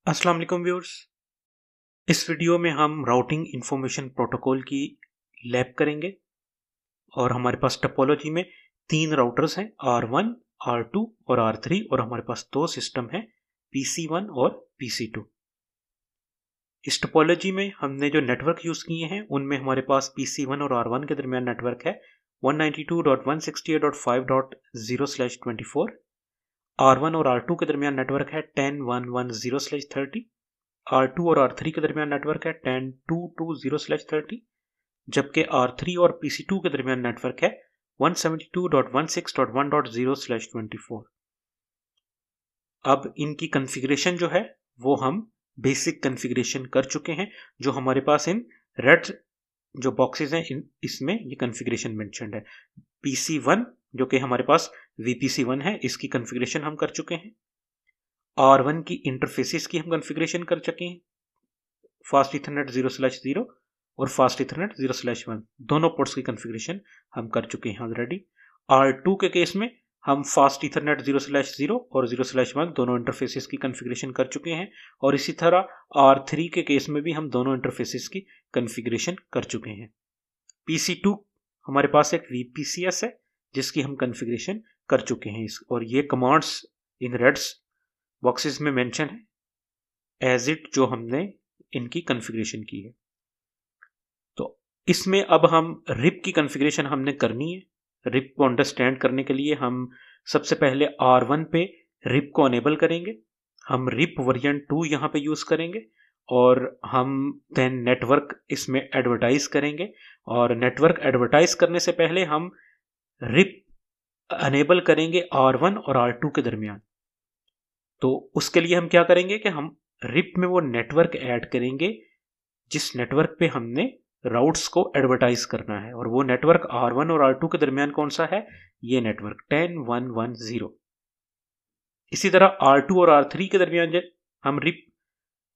अस्सलाम वालेकुम व्यूअर्स। इस वीडियो में हम राउटिंग इंफॉर्मेशन प्रोटोकॉल की लैब करेंगे और हमारे पास टोपोलॉजी में 3 राउटर्स हैं, R1, R2 और R3, और हमारे पास 2 सिस्टम हैं, PC1 और PC2। इस टोपोलॉजी में हमने जो नेटवर्क यूज़ किए हैं उनमें हमारे पास PC1 और R1 के दरमियान नेटवर्क है 192.168.5.0/24। R1 और R2 के दरमियान नेटवर्क है 10.1.1.0/30। R2 और R3 के दरमियान नेटवर्क है 10.2.2.0/30, जबकि R3 और PC2 के दरमियान नेटवर्क है 172.168.1.0/24। अब इनकी कॉन्फ़िगरेशन जो है वो हम बेसिक कॉन्फ़िगरेशन कर चुके हैं, जो हमारे पास इन रेड जो बॉक्सेस हैं इसमें ये कॉन्फ़िगरेशन मेंशन्ड है। PC1 जो कि हमारे पास VPC1 है, इसकी कॉन्फ़िगरेशन हम कर चुके हैं। R1 की इंटरफेसेस की हम कॉन्फ़िगरेशन कर चुके हैं, फास्ट इथरनेट 0/0 और फास्ट इथरनेट 0/1, दोनों पोर्ट्स की कॉन्फ़िगरेशन हम कर चुके हैं ऑलरेडी। R2 के केस में हम फास्ट इथरनेट 0/0 और 0/1 दोनों इंटरफेसेस की कॉन्फ़िगरेशन कर चुके हैं, और इसी तरह R3 के केस में भी हम दोनों इंटरफेसेस की कॉन्फ़िगरेशन कर चुके हैं। PC2 हमारे पास एक VPCS है जिसकी हम कॉन्फ़िगरेशन कर चुके हैं, और ये कमांड्स इन रेड्स बॉक्सेस में मेंशन है एज इट जो हमने इनकी कॉन्फ़िगरेशन की है। तो इसमें अब हम रिप की कॉन्फ़िगरेशन हमने करनी है। रिप को अंडरस्टैंड करने के लिए हम सबसे पहले R1 पे रिप को अनेबल करेंगे। हम रिप वर्जन 2 यहाँ पे यूज़ करेंगे और हम देन नेटवर्क इसमें एडवर्टाइज करेंगे, और नेटवर्क एडवर्टाइज करने से पहले हम रिप अनेबल करेंगे R1 और R2 के दरमियान। तो उसके लिए हम क्या करेंगे कि हम रिप में वो नेटवर्क ऐड करेंगे जिस नेटवर्क पे हमने राउट्स को एडवर्टाइज करना है, और वो नेटवर्क R1 और R2 के दरमियान कौन सा है, ये नेटवर्क 10.1.1.0। इसी तरह R2 और R3 के दरमियान हम रिप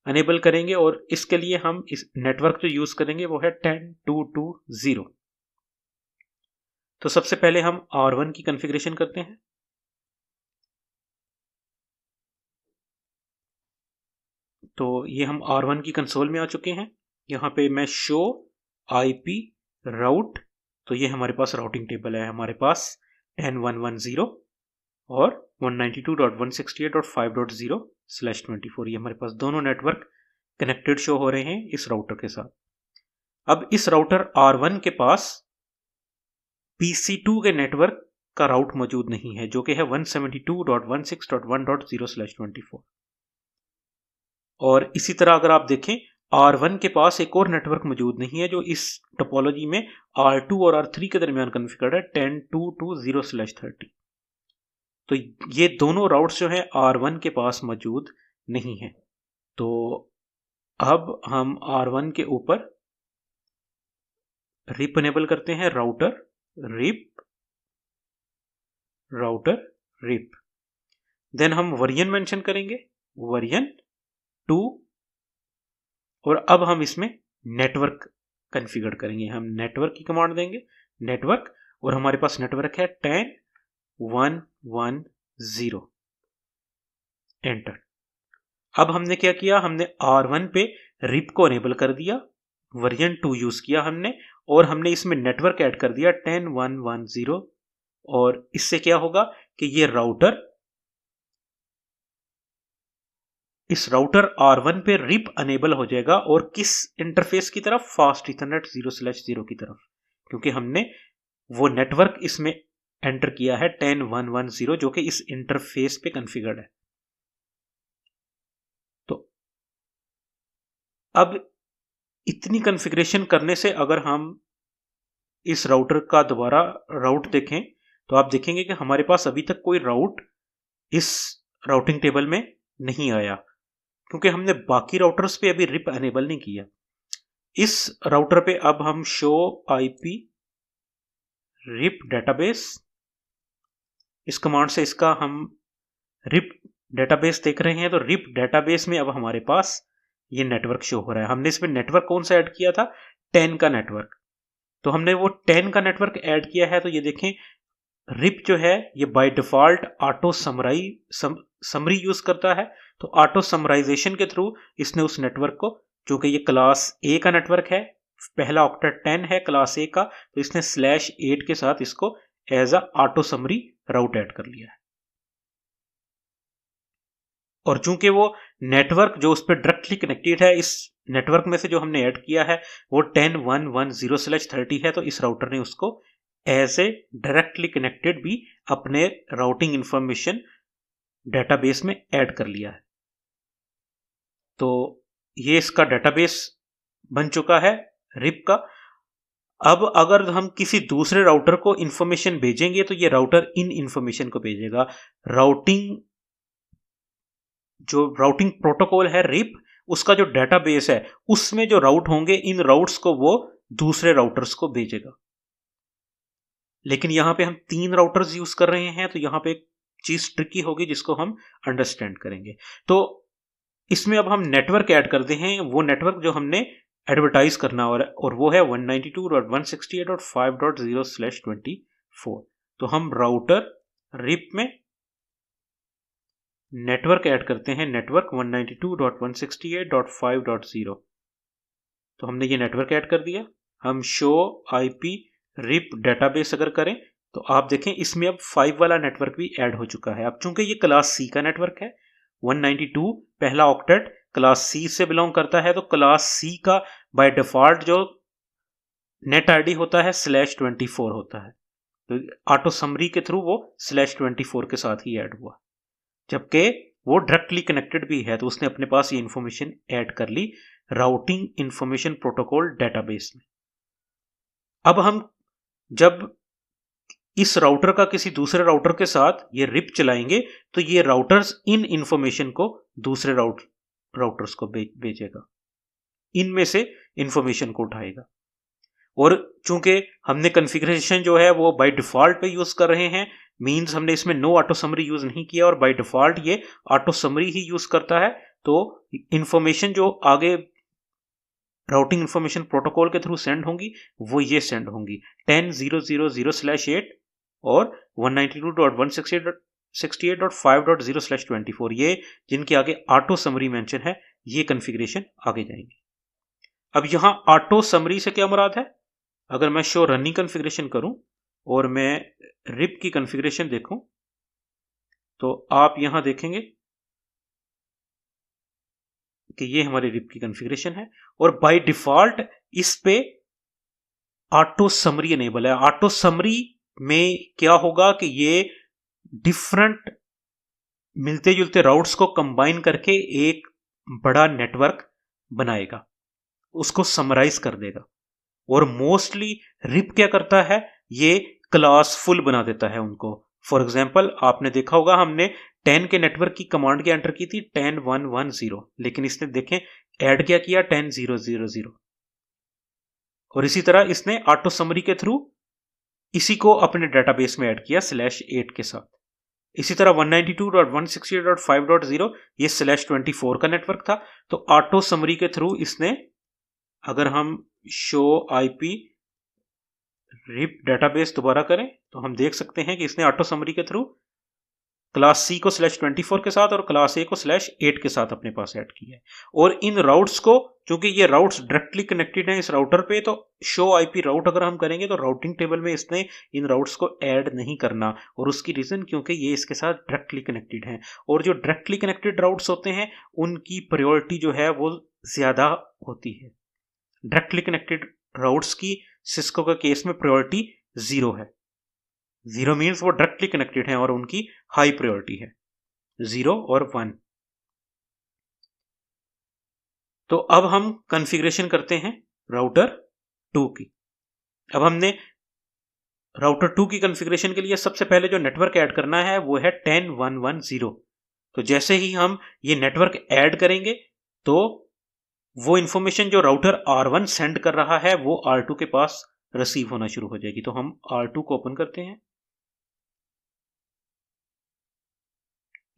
अनेबल करेंगे, और इसके लिए हम इस नेटवर्क जो यूज करेंगे वो है 10.2.2.0। तो सबसे पहले हम R1 की कॉन्फ़िगरेशन करते हैं। तो ये हम R1 की कंसोल में आ चुके हैं। यहाँ पे मैं शो IP राउट, तो ये हमारे पास राउटिंग टेबल है। हमारे पास 10.1.1.0 और 192.168.5.0/24, ये हमारे पास दोनों नेटवर्क कनेक्टेड शो हो रहे हैं इस राउटर के साथ। अब इस राउटर R1 के पास PC2 के नेटवर्क का राउट मौजूद नहीं है, जो कि है 172.168.1.0/24। और इसी तरह अगर आप देखें R1 के पास एक और नेटवर्क मौजूद नहीं है जो इस टोपोलॉजी में R2 और R3 के दरमियान कॉन्फ़िगर्ड है 10.2.2.0/30। तो ये दोनों राउट्स जो हैं R1 के पास मौजूद नहीं है। तो अब हम R1 के ऊपर रिप अनेबल करते हैं, राउटर रिप। देन हम वर्जन मेंशन करेंगे, वर्जन 2, और अब हम इसमें नेटवर्क कॉन्फ़िगर करेंगे। हम नेटवर्क की कमांड देंगे, नेटवर्क, और हमारे पास नेटवर्क है 10.1.1.0, एंटर। अब हमने क्या किया, हमने R1 पे रिप को अनेबल कर दिया, वर्जन 2 यूज किया हमने, और हमने इसमें नेटवर्क ऐड कर दिया 10.1.1.0। और इससे क्या होगा कि ये राउटर इस राउटर R1 पे रिप अनेबल हो जाएगा, और किस इंटरफेस की तरफ, फास्ट इथरनेट 0/0 की तरफ, क्योंकि हमने वो नेटवर्क इसमें एंटर किया है 10.1.1.0 जो कि इस इंटरफेस पे कॉन्फ़िगर्ड है। तो अब इतनी कॉन्फ़िगरेशन करने से अगर हम इस राउटर का दोबारा राउट देखें तो आप देखेंगे कि हमारे पास अभी तक कोई राउट इस राउटिंग टेबल में नहीं आया, क्योंकि हमने बाकी राउटर्स पे अभी रिप अनेबल नहीं किया। इस राउटर पे अब हम शो IP रिप डेटाबेस, इस कमांड से इसका हम रिप डेटाबेस देख रहे हैं। तो रिप डेटाबेस में अब हमारे पास ये नेटवर्क शो हो रहा है। हमने इसमें नेटवर्क कौन सा ऐड किया था, 10 का नेटवर्क। तो हमने वो 10 का नेटवर्क ऐड किया है। तो ये देखें रिप जो है ये bye default auto summary use करता है। तो ऑटो समराइजेशन के थ्रू इसने उस नेटवर्क को, चूंकि ये क्लास ए का नेटवर्क है, पहला ऑक्टेट 10 है क्लास ए का, तो इसने /8 के साथ इसको as a auto summary route add कर लिया है। और चूंकि वो नेटवर्क जो उस पर डायरेक्टली कनेक्टेड है, इस नेटवर्क में से जो हमने ऐड किया है वो 10.1.1.0/30 है, तो इस राउटर ने उसको एज ए डायरेक्टली कनेक्टेड भी अपने राउटिंग इंफॉर्मेशन डेटाबेस में ऐड कर लिया है। तो ये इसका डेटाबेस बन चुका है रिप का। अब अगर हम किसी दूसरे राउटर को इंफॉर्मेशन भेजेंगे तो ये राउटर इन इंफॉर्मेशन को भेजेगा। जो राउटिंग प्रोटोकॉल है रिप, उसका जो डेटाबेस है उसमें जो राउट होंगे, इन राउट्स को वो दूसरे राउटर्स को भेजेगा। लेकिन यहां पे हम 3 राउटर्स यूज कर रहे हैं, तो यहां पे एक चीज ट्रिकी होगी जिसको हम अंडरस्टैंड करेंगे। तो इसमें अब हम नेटवर्क ऐड करते हैं, वो नेटवर्क जो हमने एडवर्टाइज करना और वो है 192.168.5.0/24। तो हम राउटर रिप में नेटवर्क ऐड करते हैं, नेटवर्क 192.168.5.0। तो हमने ये नेटवर्क ऐड कर दिया। हम शो आईपी रिप डेटाबेस अगर करें तो आप देखें इसमें अब 5 वाला नेटवर्क भी ऐड हो चुका है। अब चूंकि ये क्लास सी का नेटवर्क है, 192 पहला ऑक्टेट क्लास सी से बिलोंग करता है, तो क्लास सी का बाय डिफॉल्ट जो नेट आईडी होता है /24 होता है। तो ऑटो समरी के थ्रू वो /24 के साथ ही ऐड हुआ, जबकि वो डायरेक्टली कनेक्टेड भी है, तो उसने अपने पास ये इंफॉर्मेशन ऐड कर ली राउटिंग इंफॉर्मेशन प्रोटोकॉल डेटाबेस में। अब हम जब इस राउटर का किसी दूसरे राउटर के साथ ये रिप चलाएंगे तो ये राउटर्स इन इंफॉर्मेशन को दूसरे राउटर्स को भेजेगा, इनमें से इंफॉर्मेशन को उठाएगा। और चूंकि हमने कॉन्फ़िगरेशन जो है वो बाय डिफॉल्ट पे यूज कर रहे हैं, मींस हमने इसमें नो ऑटो समरी यूज नहीं किया और बाय डिफॉल्ट ये ऑटो समरी ही यूज करता है। तो इंफॉर्मेशन जो आगे राउटिंग इंफॉर्मेशन प्रोटोकॉल के थ्रू सेंड होंगी वो ये सेंड होंगी 10.0.0/8 और 192.168.5.0/24। ये जिनके आगे ऑटो समरी मेंशन है, ये कॉन्फ़िगरेशन आगे जाएंगे। अब यहां ऑटो समरी से क्या मुराद है? अगर मैं शो रनिंग कॉन्फ़िगरेशन करूं और मैं रिप की कॉन्फ़िगरेशन देखूं तो आप यहां देखेंगे कि ये हमारे रिप की कॉन्फ़िगरेशन है और बाय डिफॉल्ट इस पे ऑटो समरी इनेबल है। ऑटो समरी में क्या होगा कि ये डिफरेंट मिलते जुलते राउट्स को कंबाइन करके एक बड़ा नेटवर्क बनाएगा, उसको समराइज कर देगा। और मोस्टली रिप क्या करता है, ये क्लास फुल बना देता है उनको। फॉर एग्जाम्पल आपने देखा होगा हमने 10 के नेटवर्क की कमांड की एंटर की थी 10.1.1.0, लेकिन इसने देखें ऐड क्या किया 10.0.0.0। और इसी तरह इसने ऑटो समरी के थ्रू इसी को अपने डेटाबेस में ऐड किया /8 के साथ। इसी तरह 192.168.5.0 ये /24 का नेटवर्क था, तो ऑटो समरी के थ्रू इसने, अगर हम शो आईपी रिप डेटाबेस दोबारा करें तो हम देख सकते हैं कि इसने ऑटो समरी के थ्रू क्लास सी को /24 के साथ और क्लास ए को /8 के साथ अपने पास ऐड किया है। और इन राउट्स को, चूंकि ये राउट्स डायरेक्टली कनेक्टेड हैं इस राउटर पे, तो शो आईपी राउट अगर हम करेंगे तो राउटिंग टेबल में इसने इन राउट्स को ऐड नहीं करना। और उसकी रीजन क्योंकि ये इसके साथ डायरेक्टली कनेक्टेड हैं, और जो डायरेक्टली कनेक्टेड राउट्स होते हैं उनकी प्रायोरिटी जो है वो ज्यादा होती है। डायरेक्टली कनेक्टेड राउट्स की सिस्को के केस में प्रायोरिटी 0 है। 0 मीन्स वो डायरेक्टली कनेक्टेड हैं और उनकी हाई प्रायोरिटी है, 0 और 1। तो अब हम कॉन्फ़िगरेशन करते हैं राउटर 2 की। अब हमने राउटर 2 की कॉन्फ़िगरेशन के लिए सबसे पहले जो नेटवर्क ऐड करना है वो है 10.1.1.0। तो जैसे ही हम ये नेटवर्क ऐड करेंगे तो वो इंफॉर्मेशन जो राउटर R1 सेंड कर रहा है वो R2 के पास रिसीव होना शुरू हो जाएगी। तो हम R2 को ओपन करते हैं,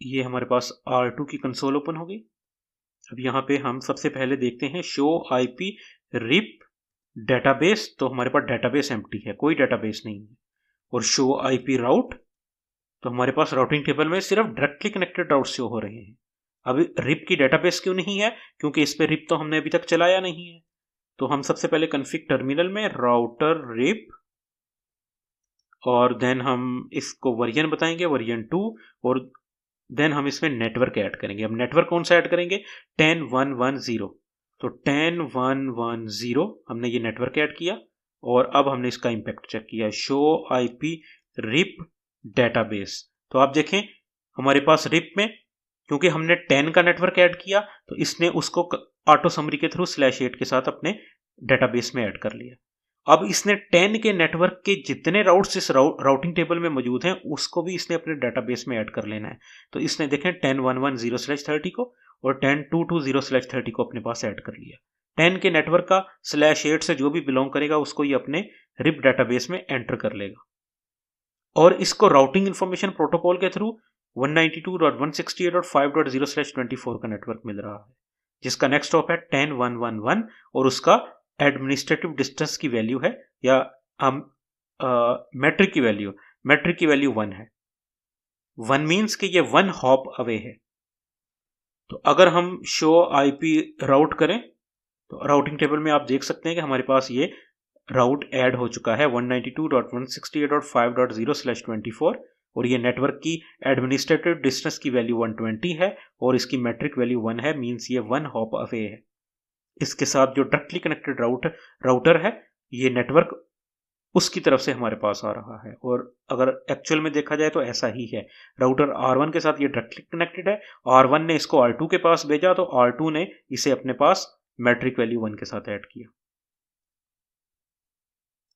ये हमारे पास R2 की कंसोल ओपन होगी। अब यहाँ पे हम सबसे पहले देखते हैं शो आईपी रिप डेटाबेस। तो हमारे पास डेटाबेस एम्प्टी है, कोई डेटाबेस नहीं है। और शो आईपी राउट, तो हमारे पास राउटिंग टेबल में सिर्फ डायरेक्टली कनेक्टेड राउट शो हो रहे हैं। अभी रिप की डेटाबेस क्यों नहीं है? क्योंकि इस पे रिप तो हमने अभी तक चलाया नहीं है। तो हम सबसे पहले कॉन्फ़िग टर्मिनल में राउटर रिप, और देन हम इसको वर्जन बताएंगे वर्जन 2, और देन हम इसमें नेटवर्क ऐड करेंगे। अब नेटवर्क कौन सा ऐड करेंगे? 10110। तो 10110 हमने ये नेटवर्क ऐड किया, और अब हमने इसका इंपैक्ट चेक किया, शो आईपी रिप डेटाबेस। तो आप देखें हमारे पास रिप में, क्योंकि हमने 10 का नेटवर्क ऐड किया, तो इसने उसको ऑटो समरी के थ्रू /8 के साथ अपने डेटाबेस में ऐड कर लिया। अब इसने 10 के नेटवर्क के जितने राउट्स इस राउटिंग टेबल में मौजूद हैं उसको भी इसने अपने डेटाबेस में ऐड कर लेना है। तो इसने देखें 10110/30 को और 10220/30 को अपने पास ऐड कर लिया। 10 के नेटवर्क का /8 से जो भी बिलोंग करेगा उसको ये अपने रिप डेटाबेस में एंटर कर लेगा, और इसको राउटिंग इंफॉर्मेशन प्रोटोकॉल के थ्रू 192.168.5.0/24 का नेटवर्क मिल रहा है, जिसका नेक्स्ट हॉप है 10111, और उसका एडमिनिस्ट्रेटिव डिस्टेंस की वैल्यू है, या मैट्रिक की वैल्यू 1 है। 1 मीन्स कि ये 1 हॉप अवे है। तो अगर हम शो आईपी राउट करें तो राउटिंग टेबल में आप देख सकते हैं कि हमारे पास ये राउट ऐड हो चुका है 192.168.5.0/24, और ये नेटवर्क की एडमिनिस्ट्रेटिव डिस्टेंस की वैल्यू 120 है और इसकी मैट्रिक वैल्यू 1 है, मीन्स ये 1 हॉप अवे है। इसके साथ जो डायरेक्टली कनेक्टेड राउटर है, ये नेटवर्क उसकी तरफ से हमारे पास आ रहा है, और अगर एक्चुअल में देखा जाए तो ऐसा ही है। राउटर R1 के साथ ये डायरेक्टली कनेक्टेड है, R1 ने इसको R2 के पास भेजा तो R2 ने इसे अपने पास मैट्रिक वैल्यू 1 के साथ ऐड किया।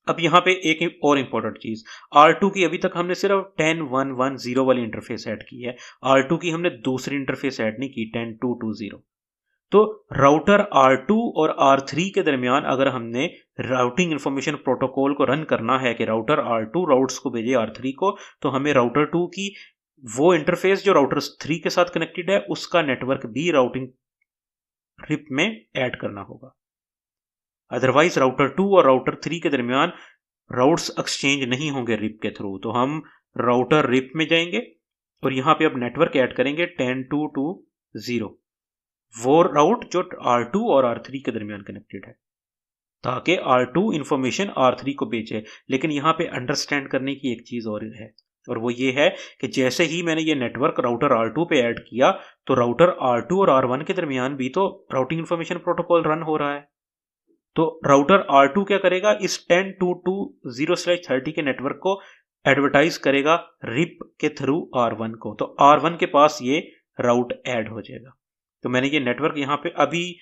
अब यहाँ पे एक और इंपॉर्टेंट चीज, R2 की अभी तक हमने सिर्फ 10110 वाली इंटरफेस ऐड की है, R2 की हमने दूसरी इंटरफेस ऐड नहीं की 10220। तो राउटर R2 और R3 के दरमियान अगर हमने राउटिंग इंफॉर्मेशन प्रोटोकॉल को रन करना है कि राउटर R2 राउट्स को भेजे R3 को, तो हमें राउटर 2 की वो इंटरफेस जो राउटर 3 के साथ कनेक्टेड है उसका नेटवर्क भी राउटिंग रिप में ऐड करना होगा। अदरवाइज राउटर 2 और राउटर 3 के दरमियान राउट्स एक्सचेंज नहीं होंगे रिप के थ्रू। तो हम राउटर रिप में जाएंगे और यहां पे अब नेटवर्क ऐड करेंगे 10220, वो राउट जो R2 और R3 के दरमियान कनेक्टेड है, ताकि R2 इंफॉर्मेशन R3 को भेजे। लेकिन यहाँ पे अंडरस्टैंड करने की एक चीज और है, और वो ये है कि जैसे ही मैंने ये नेटवर्क राउटर R2 पे ऐड किया तो राउटर R2 और R1 के दरमियान भी तो राउटिंग इंफॉर्मेशन प्रोटोकॉल रन हो रहा है। तो राउटर R2 क्या करेगा, इस 10220/30 के नेटवर्क को एडवर्टाइज करेगा रिप के थ्रू R1 को, तो R1 के पास ये राउट ऐड हो जाएगा। तो मैंने ये नेटवर्क यहाँ पे अभी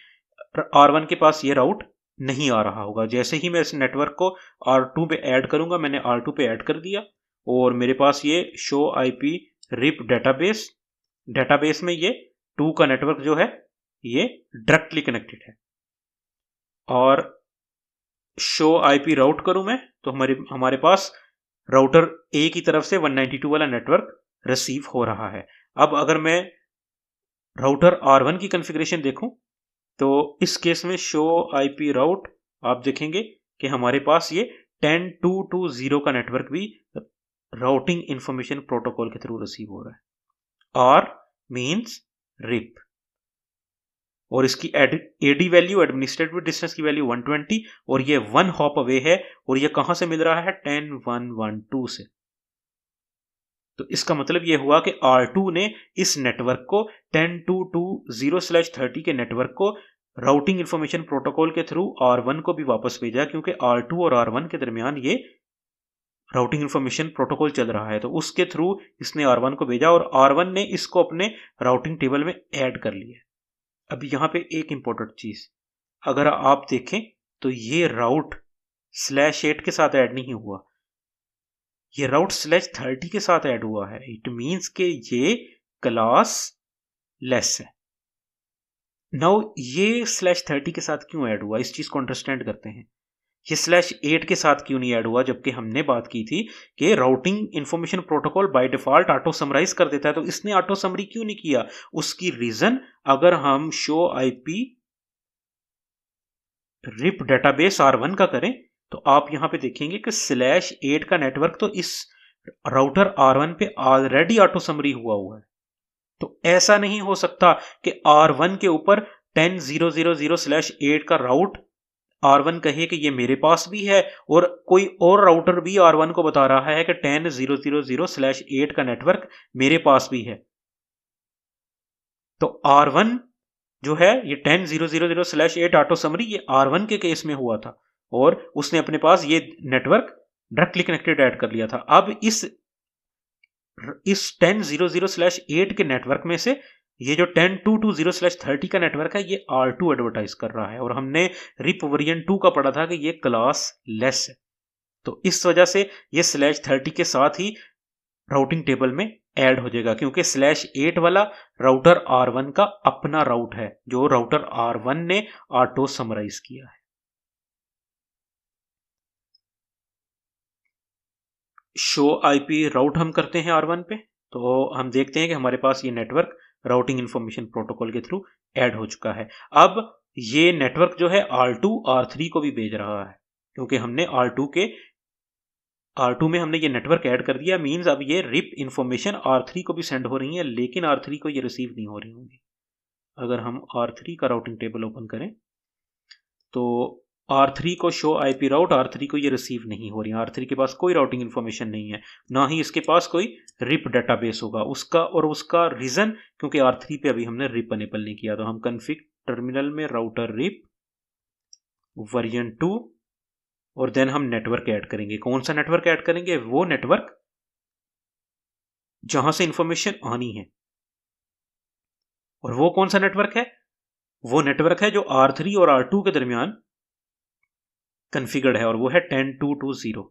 R1 के पास ये राउट नहीं आ रहा होगा। जैसे ही मैं इस नेटवर्क को R2 पे ऐड करूंगा, मैंने R2 पे ऐड कर दिया, और मेरे पास ये शो आईपी रिप डेटाबेस में ये 2 का नेटवर्क जो है ये डायरेक्टली कनेक्टेड है। और शो आईपी राउट करूं मैं तो हमारे पास राउटर ए की तरफ से 192 वाला नेटवर्क रिसीव हो रहा है। अब अगर मैं राउटर R1 की कॉन्फ़िगरेशन देखूं तो इस केस में शो आईपी राउट आप देखेंगे कि हमारे पास ये 10220 का नेटवर्क भी राउटिंग इंफॉर्मेशन प्रोटोकॉल के थ्रू रिसीव हो रहा है। R मींस रिप, और इसकी एडी वैल्यू एडमिनिस्ट्रेटिव डिस्टेंस की वैल्यू 120, और ये 1 हॉप अवे है, और ये कहां से मिल रहा है 10112 से। तो इसका मतलब ये हुआ कि R2 ने इस नेटवर्क को 10220/30 के नेटवर्क को राउटिंग इंफॉर्मेशन प्रोटोकॉल के थ्रू R1 को भी वापस भेजा, क्योंकि R2 और R1 के दरमियान ये राउटिंग इंफॉर्मेशन प्रोटोकॉल चल रहा है, तो उसके थ्रू इसने R1 को भेजा और R1 ने इसको अपने राउटिंग टेबल में ऐड कर लिया। अब यहाँ पे एक इंपॉर्टेंट चीज, अगर आप देखें तो ये राउट /8 के साथ ऐड नहीं हुआ, ये राउट /30 के साथ ऐड हुआ है। इट मींस कि ये क्लास लेस है। नाउ ये /30 के साथ क्यों ऐड हुआ, इस चीज को अंडरस्टैंड करते हैं। ये /8 के साथ क्यों नहीं ऐड हुआ, जबकि हमने बात की थी कि routing information protocol by default auto summarize कर देता है, तो इसने ऑटो समरी क्यों नहीं किया। उसकी रीजन, अगर हम show IP RIP database R1 का करें तो आप यहां पे देखेंगे कि /8 का नेटवर्क तो इस राउटर R1 पे ऑलरेडी ऑटो समरी हुआ है। तो ऐसा नहीं हो सकता कि R1 के ऊपर 10.0.0.0/8 का राउट R1 कहे कि ये मेरे पास भी है और कोई और राउटर भी R1 को बता रहा है कि 10.0.0.0/8 का नेटवर्क मेरे पास भी है। तो R1 जो है ये 10.0.0.0/8 ऑटो समरी ये R1 के केस में हुआ था और उसने अपने पास ये नेटवर्क डायरेक्टली कनेक्टेड ऐड कर लिया था। अब इस 10.0.0/8 के नेटवर्क में से ये जो 10.2.20/30 का नेटवर्क है ये R2 एडवर्टाइज कर रहा है और हमने रिप वेरिएंट 2 का पढ़ा था कि ये क्लास लेस है। तो इस वजह से ये /30 के साथ ही राउटिंग टेबल में ऐड हो जाएगा क्योंकि /8 वाला राउटर R1 का अपना राउट है जो राउटर R1 ने ऑटो समराइज किया है। शो आईपी राउट हम करते हैं R1 पे, तो हम देखते हैं कि हमारे पास ये नेटवर्क राउटिंग इंफॉर्मेशन प्रोटोकॉल के थ्रू ऐड हो चुका है। अब ये नेटवर्क जो है R2 R3 को भी भेज रहा है क्योंकि हमने R2 में हमने ये नेटवर्क ऐड कर दिया। मींस अब ये रिप इंफॉर्मेशन R3 को भी सेंड हो रही है लेकिन R3 को ये रिसीव नहीं हो रही होंगी। अगर हम R3 का राउटिंग टेबल ओपन करें तो R3 को शो आईपी राउट R3 को ये रिसीव नहीं हो रही है। R3 के पास कोई राउटिंग इन्फॉर्मेशन नहीं है, ना ही इसके पास कोई रिप डेटाबेस होगा उसका रीजन क्योंकि R3 पे अभी हमने रिप अनेबल नहीं किया। तो हम कन्फिग टर्मिनल में राउटर रिप वर्जन 2 और देन हम नेटवर्क ऐड करेंगे। कौन सा नेटवर्क ऐड करेंगे? वो नेटवर्क जहां से इंफॉर्मेशन आनी है। और वो कौन सा नेटवर्क है? वो नेटवर्क है जो R3 और R2 के दरमियान कन्फिगर्ड है और वो है 10.2.2.0।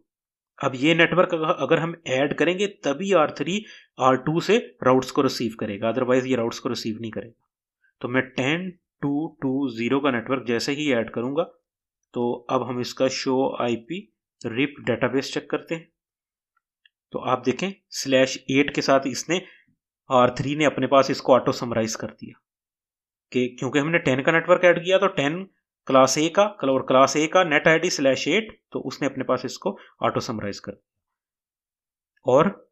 अब ये नेटवर्क अगर हम ऐड करेंगे तभी R3 R2 से राउट्स को रिसीव करेगा, अदरवाइज ये राउट्स को रिसीव नहीं करेगा। तो मैं 10.2.2.0 का नेटवर्क जैसे ही ऐड करूंगा तो अब हम इसका show IP RIP database check करते हैं। तो आप देखें /8 के साथ इसने R3 ने अपने पास इसको ऑटो समराइज कर दिया कि क्योंकि हमने 10 का नेटवर्क ऐड किया तो 10 क्लास ए का और क्लास ए का नेट आईडी /8 तो उसने अपने पास इसको ऑटो समराइज कर दिया। और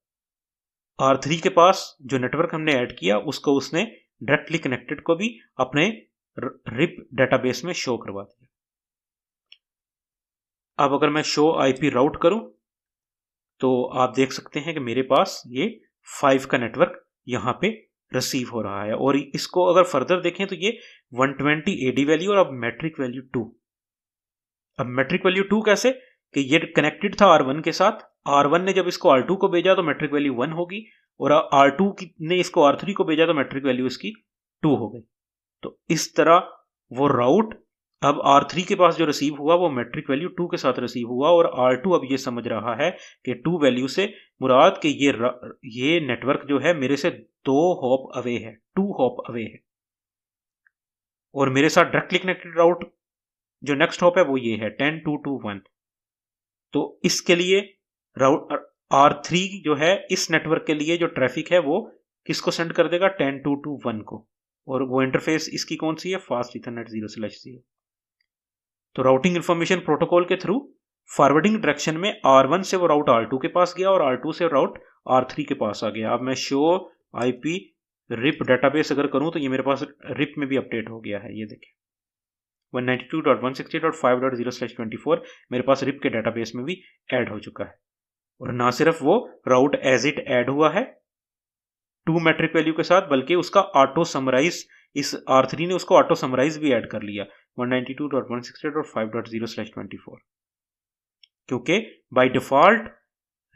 R3 के पास जो नेटवर्क हमने ऐड किया उसको उसने डायरेक्टली कनेक्टेड को भी अपने रिप डेटाबेस में शो करवा दिया। अब अगर मैं शो आईपी राउट करूं तो आप देख सकते हैं कि मेरे पास ये 5 का नेटवर्क यहां पे रिसीव हो रहा है। और इसको अगर फर्दर देखें तो ये 120 एडी वैल्यू और अब मैट्रिक वैल्यू 2। अब मैट्रिक वैल्यू 2 कैसे कि ये कनेक्टेड था R1 के साथ, R1 ने जब इसको R2 को भेजा तो मैट्रिक वैल्यू 1 होगी और R2 ने इसको R3 को भेजा तो मैट्रिक वैल्यू इसकी 2 हो गई। तो इस तरह वो राउट अब R3 के पास जो रिसीव हुआ वो मैट्रिक वैल्यू 2 के साथ रिसीव हुआ और R2 अब ये समझ रहा है कि 2 वैल्यू से मुराद कि ये नेटवर्क जो है मेरे से 2 हॉप अवे है, 2 हॉप अवे है और मेरे साथ डायरेक्टली कनेक्टेड राउट जो नेक्स्ट हॉप है वो ये है 10.2.2.1। तो इसके लिए राउट R3 जो है इस नेटवर्क के लिए जो ट्रैफिक है वो किसको सेंड कर देगा? 10.2.2.1 को। और वो इंटरफेस इसकी कौन सी है? Fast Ethernet 0/0। तो राउटिंग इंफॉर्मेशन प्रोटोकॉल के थ्रू फॉरवर्डिंग डायरेक्शन में R1 से वो राउट R2 के पास गया और R2 से राउट R3 के पास आ गया। अब मैं शो आईपी रिप डेटाबेस अगर करूं तो ये मेरे पास रिप में भी अपडेट हो गया है। ये देखें 192.168.5.0/24 मेरे पास रिप के डेटाबेस में भी ऐड हो चुका है। और ना सिर्फ वो राउट एज इट ऐड हुआ है 2 मैट्रिक वैल्यू के साथ बल्कि उसका ऑटो समराइज इस R3 ने उसको ऑटो समराइज भी ऐड कर लिया 192.168.5.0/24 क्योंकि बाय डिफॉल्ट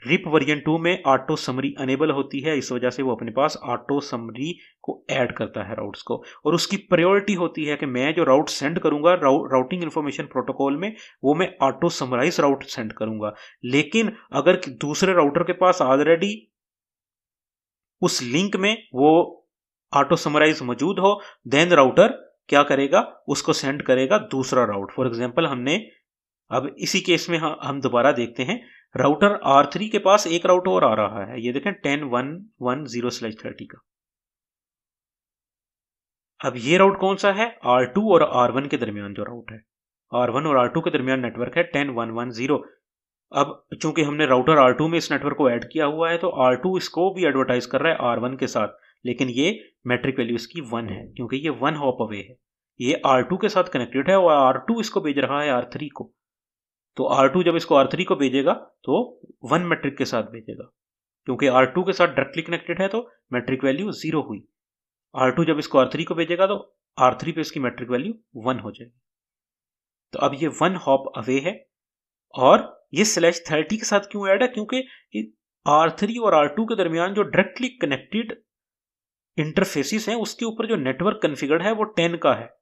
रिप वर्जन 2 में ऑटो समरी अनेबल होती है। इस वजह से वो अपने पास ऑटो समरी को ऐड करता है राउट्स को और उसकी प्रायोरिटी होती है कि मैं जो राउट सेंड करूंगा राउटिंग इंफॉर्मेशन प्रोटोकॉल में वो मैं ऑटो समराइज राउट सेंड करूंगा। लेकिन अगर दूसरे राउटर के पास ऑलरेडी उस लिंक में वो ऑटो समराइज मौजूद हो देन राउटर क्या करेगा? उसको सेंड करेगा दूसरा राउट। फॉर एग्जांपल हमने अब इसी केस में हम दोबारा देखते हैं राउटर R3 के पास एक राउट और आ रहा है। ये देखें 10.1.1.0/30 का। अब ये राउट कौन सा है? R2 और R1 के दरमियान जो राउट है। R1 और R2 के दरमियान नेटवर्क है 10110। अब चूंकि हमने राउटर R2 में इस नेटवर्क को ऐड किया हुआ है तो R2 इसको भी एडवर्टाइज कर रहा है R1 के साथ, लेकिन ये मैट्रिक वैल्यू इसकी 1 है क्योंकि ये 1 हॉप अवे है। ये R2 के साथ कनेक्टेड है और R2 इसको भेज रहा है R3 को। तो R2 जब इसको R3 को भेजेगा तो 1 मैट्रिक के साथ भेजेगा, क्योंकि R2 के साथ डायरेक्टली कनेक्टेड है तो मैट्रिक वैल्यू 0 हुई। R2 जब इसको R3 को भेजेगा तो R3 पे इसकी मैट्रिक वैल्यू 1 हो जाएगी। तो अब ये 1 हॉप अवे है। और ये /30 के साथ क्यों ऐड है? क्योंकि R3 और R2 के दरमियान जो डायरेक्टली कनेक्टेड इंटरफेसिस हैं उसके ऊपर जो नेटवर्क कॉन्फ़िगर्ड है वो 10 का है,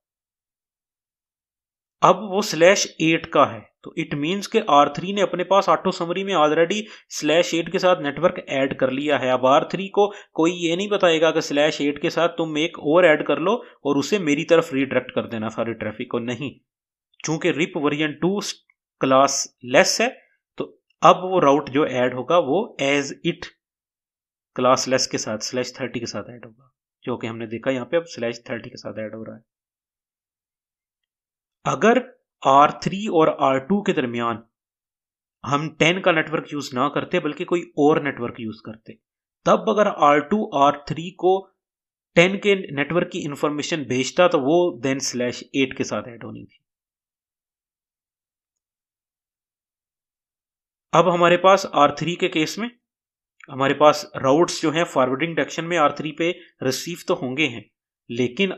अब वो /8 का है। तो इट मींस के R3 ने अपने पास ऑटो समरी में ऑलरेडी /8 के साथ नेटवर्क ऐड कर लिया है। अब R3 को कोई ये नहीं बताएगा कि /8 के साथ तुम एक और ऐड कर लो और उसे मेरी तरफ रीडायरेक्ट कर देना सारे ट्रैफिक को, नहीं। चूंकि रिप वर्जन 2 क्लास लेस है तो अब वो राउट जो ऐड होगा वो एज इट क्लास लेस के साथ /30 के साथ ऐड होगा, जो कि हमने देखा यहाँ पे अब /30 के साथ ऐड हो रहा है। अगर R3 और R2 के दरमियान हम 10 का नेटवर्क यूज ना करते बल्कि कोई और नेटवर्क यूज करते, तब अगर R2 R3 को 10 के नेटवर्क की इंफॉर्मेशन भेजता तो वो देन /8 के साथ ऐड होनी थी। अब हमारे पास R3 के केस में हमारे पास राउट्स जो हैं फॉरवर्डिंग डायरेक्शन में R3 पे रिसीव तो होंगे हैं, लेकिन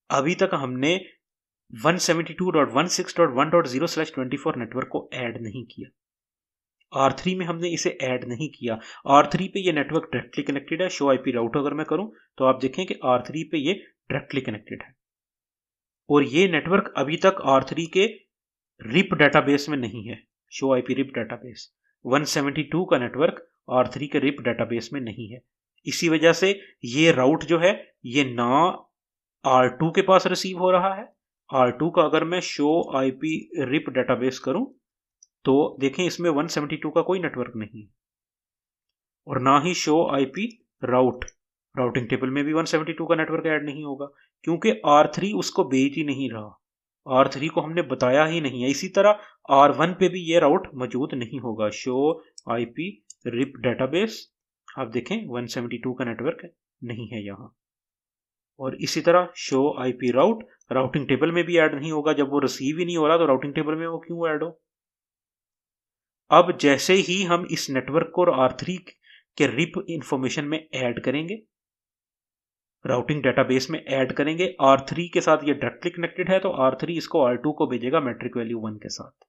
अभी तक हमने 172.16.1.0/24 नेटवर्क को ऐड नहीं किया। R3 में हमने इसे ऐड नहीं किया। R3 पे ये नेटवर्क डायरेक्टली कनेक्टेड है। शो आईपी राउट अगर मैं करूं तो आप देखें कि R3 पे ये डायरेक्टली कनेक्टेड है और ये नेटवर्क अभी तक R3 के रिप डाटाबेस में नहीं है। शो आईपी रिप डाटाबेस 172 का नेटवर्क R3 के रिप डाटाबेस में नहीं है। इसी वजह से ये राउट जो है ये ना R2 के पास रिसीव हो रहा है। R2 का अगर मैं शो आईपी रिप डाटाबेस करूं तो देखें इसमें 172 का कोई नेटवर्क नहीं है और ना ही शो आईपी राउटिंग टेबल में भी 172 का नेटवर्क ऐड नहीं होगा, क्योंकि R3 उसको भेज ही नहीं रहा। R3 को हमने बताया ही नहीं है। इसी तरह R1 पे भी ये राउट मौजूद नहीं होगा। शो आईपी रिप डाटाबेस आप देखें 172 का नेटवर्क नहीं है यहाँ। और इसी तरह शो आईपी राउटिंग टेबल में भी ऐड नहीं होगा। जब वो रिसीव ही नहीं हो रहा तो राउटिंग टेबल में वो क्यों ऐड हो? अब जैसे ही हम इस नेटवर्क को R3 के रिप इंफॉर्मेशन में ऐड करेंगे, राउटिंग डेटाबेस में ऐड करेंगे, R3 के साथ ये डायरेक्टली कनेक्टेड है तो R3 इसको R2 को भेजेगा मैट्रिक वैल्यू 1 के साथ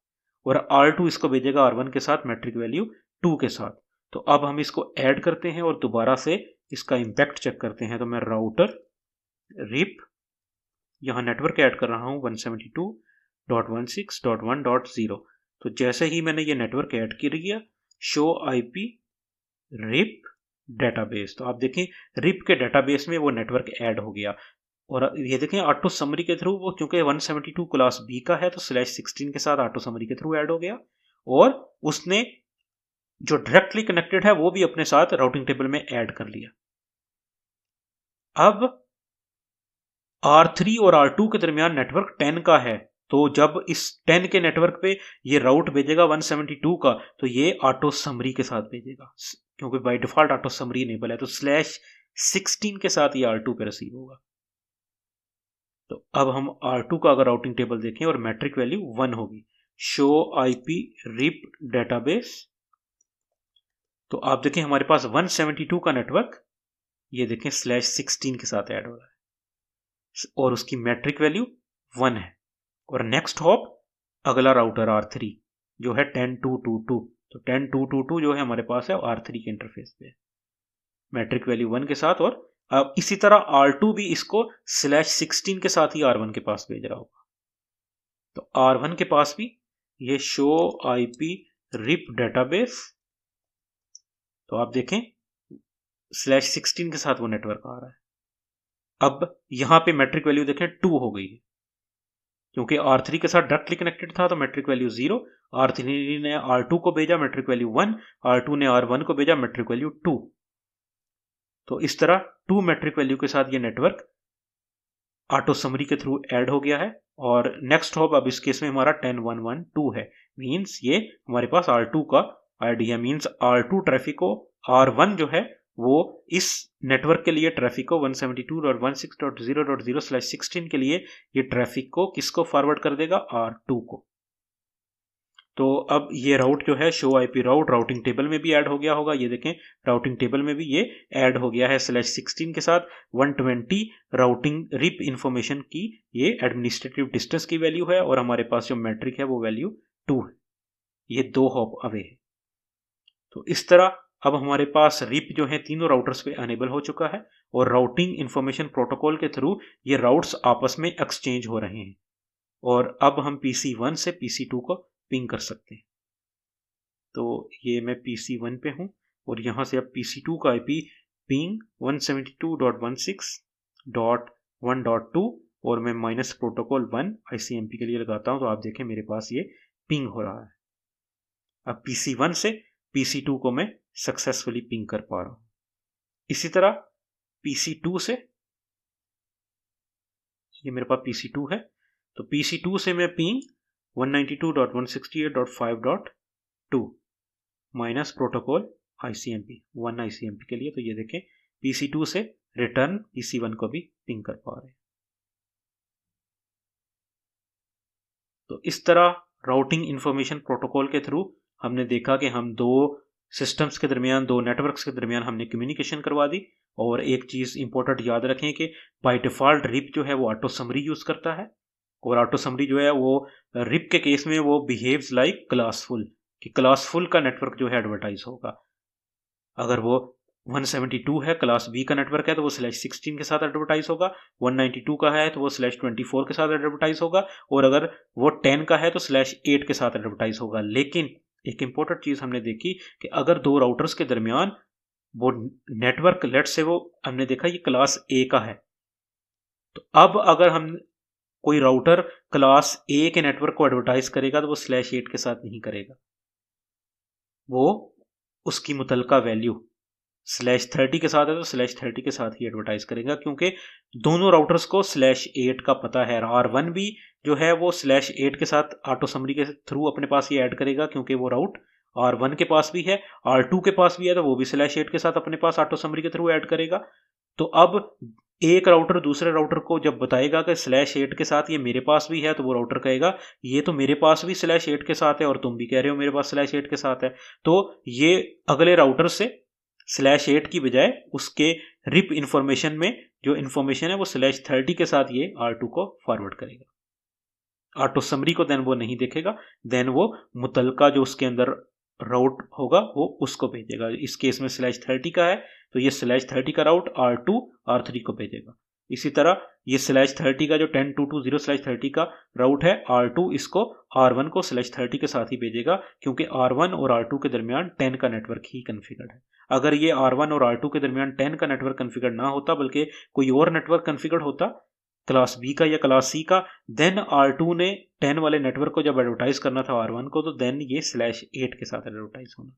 और R2 इसको भेजेगा R1 के साथ मैट्रिक वैल्यू 2 के साथ। तो अब हम इसको ऐड करते हैं और दोबारा से इसका इंपैक्ट चेक करते हैं। तो मैं राउटर रिप यहां नेटवर्क ऐड कर रहा हूं 172.16.1.0। तो जैसे ही मैंने ये नेटवर्क ऐड किया शो आईपी रिप डेटाबेस, तो आप देखें रिप के डेटाबेस में वो नेटवर्क ऐड हो गया। और ये देखें ऑटो समरी के थ्रू वो चूंकि 172 क्लास बी का है तो /16 के साथ ऑटो समरी के थ्रू ऐड हो गया और उसने जो डायरेक्टली कनेक्टेड है वो भी अपने साथ राउटिंग टेबल में ऐड कर लिया। अब R3 और R2 के दरमियान नेटवर्क 10 का है, तो जब इस 10 के नेटवर्क पे ये राउट भेजेगा 172 का तो ये ऑटो समरी के साथ भेजेगा, क्योंकि bye default auto summary enable है। तो /16 के साथ ये R2 पे रिसीव होगा। तो अब हम R2 का अगर राउटिंग टेबल देखें और मैट्रिक वैल्यू 1 होगी। शो आईपी रिप डेटाबेस, तो आप देखें हमारे पास 172 का नेटवर्क ये देखें /16 के साथ ऐड हो रहा है और उसकी मैट्रिक वैल्यू 1 है। और नेक्स्ट हॉप अगला राउटर R3 जो है 10222, तो 10222 जो है हमारे पास है R3 के इंटरफेस पे मैट्रिक वैल्यू 1 के साथ। और अब इसी तरह R2 भी इसको /16 के साथ ही R1 के पास भेज रहा होगा। तो R1 के पास भी ये शो आईपी रिप डेटाबेस, तो आप देखें /16 के साथ वो नेटवर्क आ रहा है। अब यहां पे मैट्रिक वैल्यू देखें 2 हो गई है, क्योंकि R3 के साथ डायरेक्टली कनेक्टेड था तो मैट्रिक वैल्यू 0, R3 ने R2 को भेजा मैट्रिक वैल्यू 1, R2 ने R1 को भेजा मैट्रिक वैल्यू 2। तो इस तरह 2 मैट्रिक वैल्यू के साथ ये नेटवर्क ऑटो समरी के थ्रू ऐड हो गया है, और नेक्स्ट हॉप अब इस केस में हमारा 10112 है। मीन्स ये हमारे पास R2 का आईडी है। मीन्स R2 ट्रैफिक को R1 जो है वो इस नेटवर्क के लिए ट्रैफिक को 172.16.0.0/16 के लिए ये ट्रैफिक को किसको फॉरवर्ड कर देगा, R2 को। तो अब ये राउट जो है show IP route routing table में भी ऐड हो गया होगा। ये देखें राउटिंग टेबल में भी ये ऐड हो गया है /16 के साथ। 120 राउटिंग रिप इंफॉर्मेशन की ये एडमिनिस्ट्रेटिव डिस्टेंस की वैल्यू है, और हमारे पास जो मैट्रिक है वो वैल्यू 2 है। ये 2 हॉप अवे है। तो इस तरह अब हमारे पास रिप जो है तीनों राउटर्स पे अनेबल हो चुका है, और राउटिंग इंफॉर्मेशन प्रोटोकॉल के थ्रू ये राउट्स आपस में एक्सचेंज हो रहे हैं, और अब हम PC1 से PC2 को पिंग कर सकते हैं। तो ये मैं PC1 पे हूं, और यहां से अब PC2 का आईपी पिंग 172.16.1.2 और मैं माइनस प्रोटोकॉल 1 ICMP के लिए लगाता हूं, तो आप देखें मेरे पास ये पिंग हो रहा है। अब PC1 से PC2 को मैं सक्सेसफुली पिंग कर पा रहा हूं। इसी तरह PC2 से, ये मेरे पास PC2 है, तो PC2 से मैं ping 192.168.5.2 minus protocol ICMP 1 ICMP के लिए। तो ये देखें PC2 से रिटर्न PC1 को भी पिंग कर पा रहे हैं। तो इस तरह राउटिंग इंफॉर्मेशन प्रोटोकॉल के थ्रू हमने देखा कि हम दो सिस्टम्स के दरमियान, दो नेटवर्क्स के दरमियान हमने कम्युनिकेशन करवा दी। और एक चीज़ इंपॉर्टेंट याद रखें कि बाय डिफ़ॉल्ट रिप जो है वो ऑटो समरी यूज़ करता है, और ऑटो समरी जो है वो रिप के केस में वो बिहेव्स लाइक क्लासफुल, कि क्लासफुल का नेटवर्क जो है एडवर्टाइज होगा। अगर वो 172 है, क्लास बी का नेटवर्क है, तो वो /16 के साथ एडवर्टाइज होगा। 192 का है तो वो /24 के साथ एडवर्टाइज होगा, और अगर वो 10 का है तो /8 के साथ एडवर्टाइज होगा। लेकिन एक इंपॉर्टेंट चीज हमने देखी कि अगर दो राउटर्स के दरमियान वो नेटवर्क, लेट से वो हमने देखा ये क्लास ए का है, तो अब अगर हम कोई राउटर क्लास ए के नेटवर्क को एडवर्टाइज करेगा तो वो /8 के साथ नहीं करेगा, वो उसकी मुतलका वैल्यू /30 के साथ है तो /30 के साथ ही एडवर्टाइज करेगा, क्योंकि दोनों राउटर्स को /8 का पता है। R1 भी जो है वो /8 के साथ ऑटो समरी के थ्रू अपने पास ये ऐड करेगा, क्योंकि वो राउट R1 के पास भी है, R2 के पास भी है, तो वो भी /8 के साथ अपने पास ऑटो समरी के थ्रू ऐड करेगा। तो अब एक राउटर दूसरे राउटर को जब बताएगा कि /8 के साथ ये मेरे पास भी है, तो वो राउटर कहेगा ये तो मेरे पास भी /8 के साथ है, और तुम भी कह रहे हो मेरे पास /8 के साथ है। तो ये अगले राउटर से /8 की बजाय उसके रिप इंफॉर्मेशन में जो इंफॉर्मेशन है वो /30 के साथ ये R2 को फॉरवर्ड करेगा। ऑटो समरी को देन वो नहीं देखेगा, देन वो मुतलका जो उसके अंदर राउट होगा वो उसको भेजेगा। इस केस में /30 का है तो ये /30 का राउट R2 R3 को भेजेगा। इसी तरह ये /30 का जो 10.2.2.0/30 का राउट है, R2 इसको R1 को /30 के साथ ही भेजेगा, क्योंकि R1 और R2 के दरमियान 10 का नेटवर्क ही कन्फिगर्ड है। अगर ये R1 और R2 के दरमियान 10 का नेटवर्क कन्फिगर्ड ना होता, बल्कि कोई और नेटवर्क कन्फिगर्ड होता क्लास बी का या क्लास सी का, देन R2 ने 10 वाले नेटवर्क को जब एडवर्टाइज करना था R1 को, तो देन ये /8 के साथ एडवर्टाइज होना था।